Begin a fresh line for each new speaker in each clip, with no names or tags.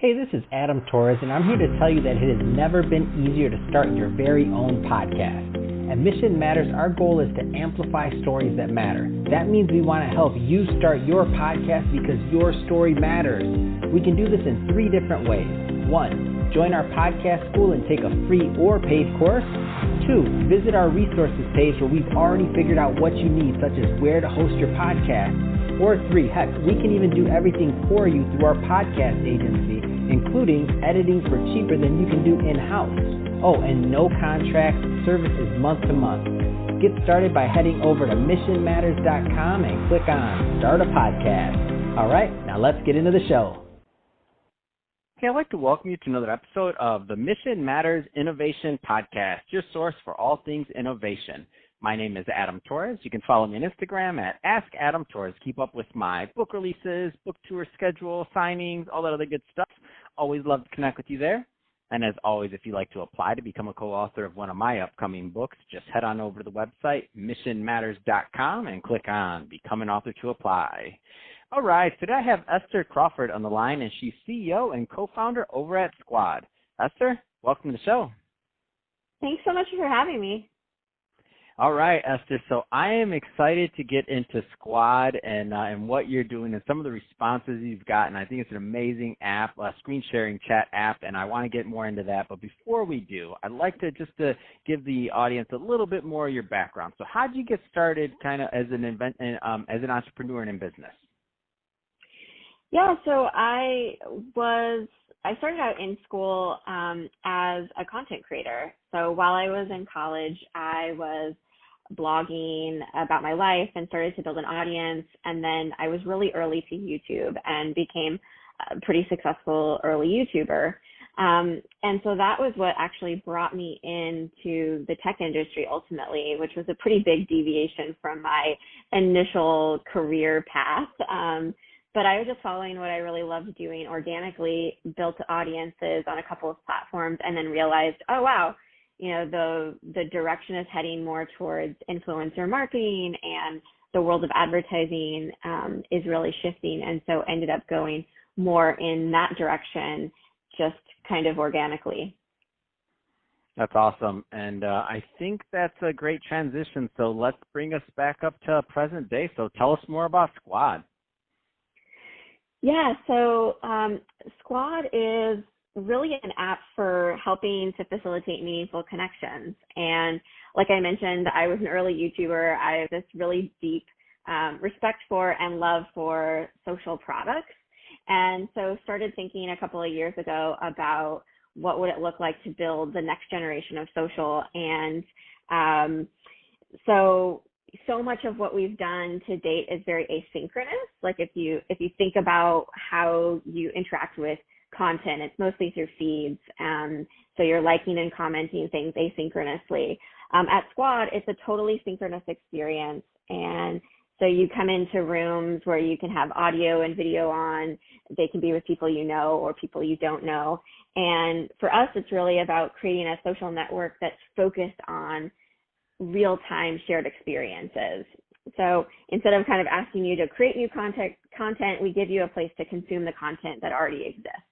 Hey, this is Adam Torres, and I'm here to tell you that it has never been easier to start your very own podcast. At Mission Matters, our goal is to amplify stories that matter. That means we want to help you start your podcast because your story matters. We can do this in 3 different ways. 1, join our podcast school and take a free or paid course. 2, visit our resources page where we've already figured out what you need, such as where to host your podcast. Or 3, heck, we can even do everything for you through our podcast agency, including editing for cheaper than you can do in-house. Oh, and no contract, service is month to month. Get started by heading over to missionmatters.com and click on Start a Podcast. All right, now let's get into the show. Hey, I'd like to welcome you to another episode of the Mission Matters Innovation Podcast, your source for all things innovation. My name is Adam Torres. You can follow me on Instagram at AskAdamTorres. Keep up with my book releases, book tour schedule, signings, all that other good stuff. Always love to connect with you there. And as always, if you'd like to apply to become a co-author of one of my upcoming books, just head on over to the website, missionmatters.com, and click on Become an Author to apply. All right, today I have Esther Crawford on the line, and she's CEO and co-founder over at Squad. Esther, welcome to the show.
Thanks so much for having me.
All right, Esther. So I am excited to get into Squad and what you're doing and some of the responses you've gotten. I think it's an amazing app, a screen sharing chat app, and I want to get more into that. But before we do, I'd like to just to give the audience a little bit more of your background. So how did you get started kind of as an entrepreneur and in business?
Yeah, so I started out in school as a content creator. So while I was in college, I was blogging about my life and started to build an audience. And then I was really early to YouTube and became a pretty successful early YouTuber. And so that was what actually brought me into the tech industry ultimately, which was a pretty big deviation from my initial career path. But I was just following what I really loved doing organically, built audiences on a couple of platforms, and then realized, oh, wow, you know, the direction is heading more towards influencer marketing, and the world of advertising is really shifting. And so ended up going more in that direction, just kind of organically.
That's awesome. And I think that's a great transition. So let's bring us back up to present day. So tell us more about Squad.
Yeah, so Squad is really an app for helping to facilitate meaningful connections. And like I mentioned, I was an early YouTuber. I have this really deep respect for and love for social products. And so started thinking a couple of years ago about what would it look like to build the next generation of social. And so much of what we've done to date is very asynchronous. Like if you think about how you interact with content, it's mostly through feeds. So you're liking and commenting things asynchronously. At Squad, it's a totally synchronous experience. And so you come into rooms where you can have audio and video on. They can be with people you know or people you don't know. And for us, it's really about creating a social network that's focused on real-time shared experiences. So instead of kind of asking you to create new content, we give you a place to consume the content that already exists.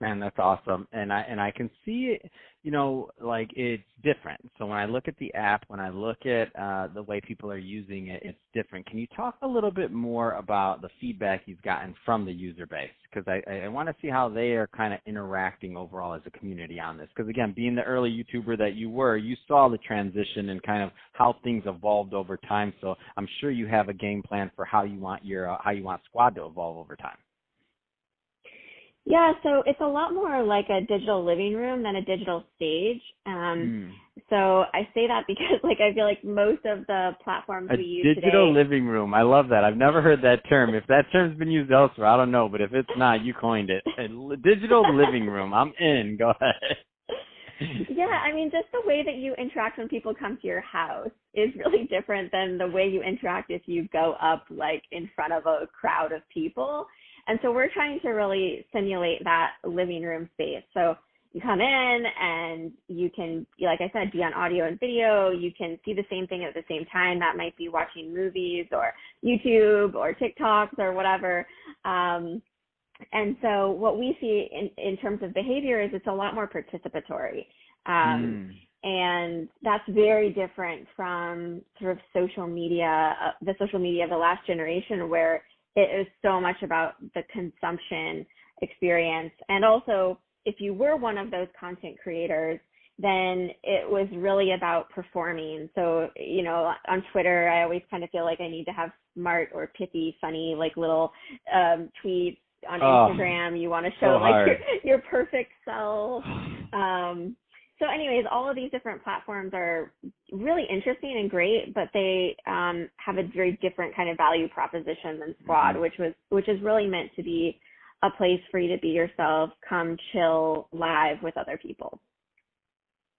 Man, that's awesome. And I can see it, you know, like it's different. So when I look at the app, when I look at the way people are using it, it's different. Can you talk a little bit more about the feedback you've gotten from the user base? Because I want to see how they are kind of interacting overall as a community on this. Because again, being the early YouTuber that you were, you saw the transition and kind of how things evolved over time. So I'm sure you have a game plan for how you want Squad to evolve over time.
Yeah, so it's a lot more like a digital living room than a digital stage. So I say that because, like, I feel like most of the platforms we use today. A digital
living room. I love that. I've never heard that term. If that term's been used elsewhere, I don't know. But if it's not, you coined it. A digital living room. I'm in. Go ahead.
Yeah, I mean, just the way that you interact when people come to your house is really different than the way you interact if you go up, like, in front of a crowd of people. And so we're trying to really simulate that living room space. So you come in and you can, like I said, be on audio and video. You can see the same thing at the same time. That might be watching movies or YouTube or TikToks or whatever. And so what we see in terms of behavior is it's a lot more participatory. And that's very different from sort of social media, the social media of the last generation, where it is so much about the consumption experience. And also, if you were one of those content creators, then it was really about performing. So, you know, on Twitter, I always kind of feel like I need to have smart or pithy, funny, like little tweets. On Instagram, you want to show like your perfect self. So anyways, all of these different platforms are really interesting and great, but they have a very different kind of value proposition than Squad, which is really meant to be a place for you to be yourself, come chill live with other people.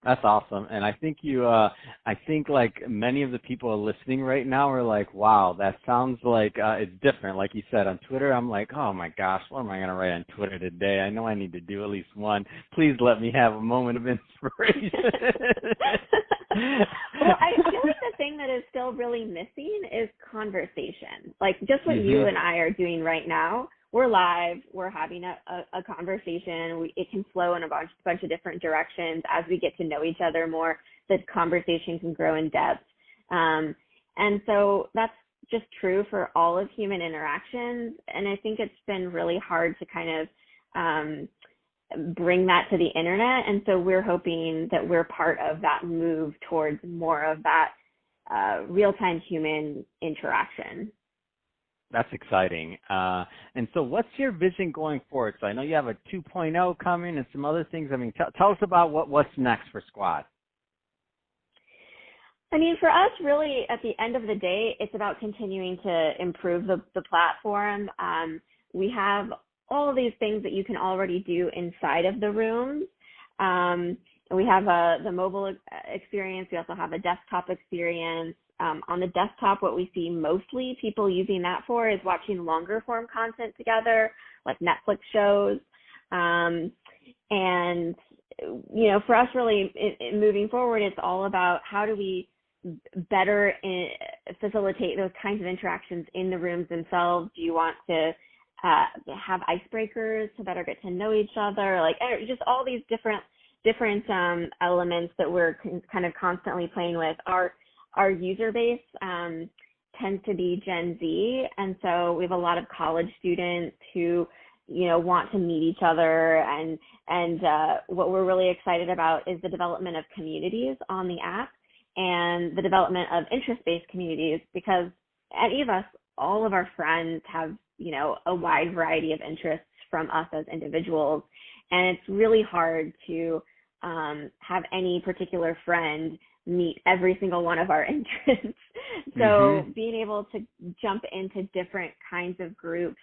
That's awesome. And I think I think like many of the people listening right now are like, wow, that sounds like it's different. Like you said, on Twitter, I'm like, oh my gosh, what am I going to write on Twitter today? I know I need to do at least one. Please let me have a moment of inspiration.
Well, I feel like the thing that is still really missing is conversation. Like just what you and I are doing right now. We're live, we're having a conversation. It can flow in a bunch of different directions. As we get to know each other more, the conversation can grow in depth. And so that's just true for all of human interactions. And I think it's been really hard to kind of bring that to the internet. And so we're hoping that we're part of that move towards more of that real-time human interaction.
That's exciting. And so what's your vision going forward? So I know you have a 2.0 coming and some other things. I mean, tell us about what's next for Squad.
I mean, for us, really, at the end of the day, it's about continuing to improve the platform. We have all of these things that you can already do inside of the rooms. We have the mobile experience. We also have a desktop experience. On the desktop, what we see mostly people using that for is watching longer form content together, like Netflix shows. And, you know, for us really moving forward, it's all about how do we better facilitate those kinds of interactions in the rooms themselves. Do you want to have icebreakers to better get to know each other? Like just all these different elements that we're kind of constantly playing with. Our user base tends to be Gen Z, and so we have a lot of college students who, you know, want to meet each other, and what we're really excited about is the development of communities on the app and the development of interest-based communities, because at EVUS, all of our friends have, you know, a wide variety of interests from us as individuals, and it's really hard to have any particular friend meet every single one of our interests. So being able to jump into different kinds of groups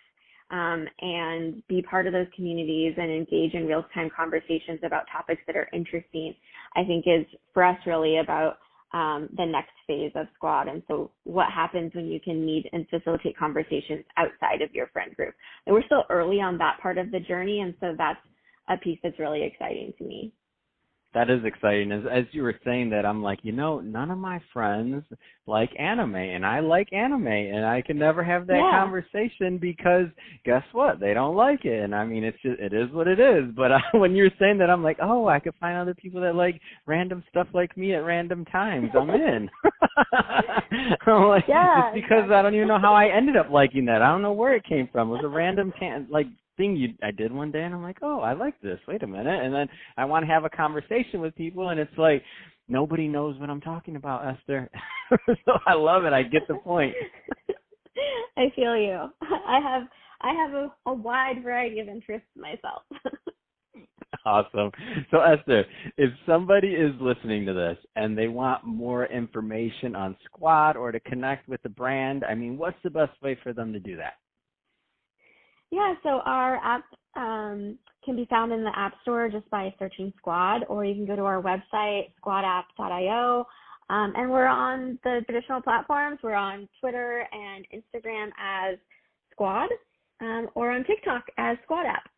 and be part of those communities and engage in real-time conversations about topics that are interesting, I think is for us really about the next phase of Squad. And so what happens when you can meet and facilitate conversations outside of your friend group. And we're still early on that part of the journey, and so that's a piece that's really exciting to me.
That is exciting. As you were saying that, I'm like, you know, none of my friends like anime, and I like anime, and I can never have that conversation because guess what? They don't like it. And I mean, it is what it is. But when you're saying that, I'm like, oh, I could find other people that like random stuff like me at random times. I'm in. I'm like, just because I don't even know how I ended up liking that. I don't know where it came from. It was a random thing I did one day, and I'm like, oh, I like this. Wait a minute. And then I want to have a conversation with people, and it's like, nobody knows what I'm talking about, Esther. So I love it. I get the point.
I feel you. I have a wide variety of interests myself.
Awesome. So Esther, if somebody is listening to this and they want more information on Squad or to connect with the brand, I mean, what's the best way for them to do that?
Yeah, so our app can be found in the App Store just by searching Squad, or you can go to our website, squadapp.io, and we're on the traditional platforms. We're on Twitter and Instagram as Squad, or on TikTok as Squad App.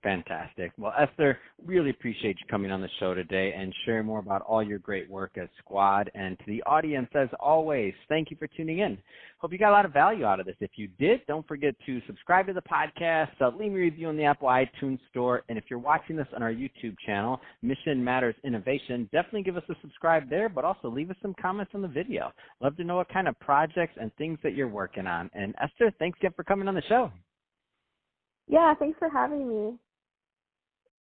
Fantastic. Well, Esther, really appreciate you coming on the show today and sharing more about all your great work at Squad. And to the audience, as always, thank you for tuning in. Hope you got a lot of value out of this. If you did, don't forget to subscribe to the podcast, leave me a review on the Apple iTunes Store, and if you're watching this on our YouTube channel, Mission Matters Innovation, definitely give us a subscribe there, but also leave us some comments on the video. Love to know what kind of projects and things that you're working on. And Esther, thanks again for coming on the show.
Yeah, thanks for having me.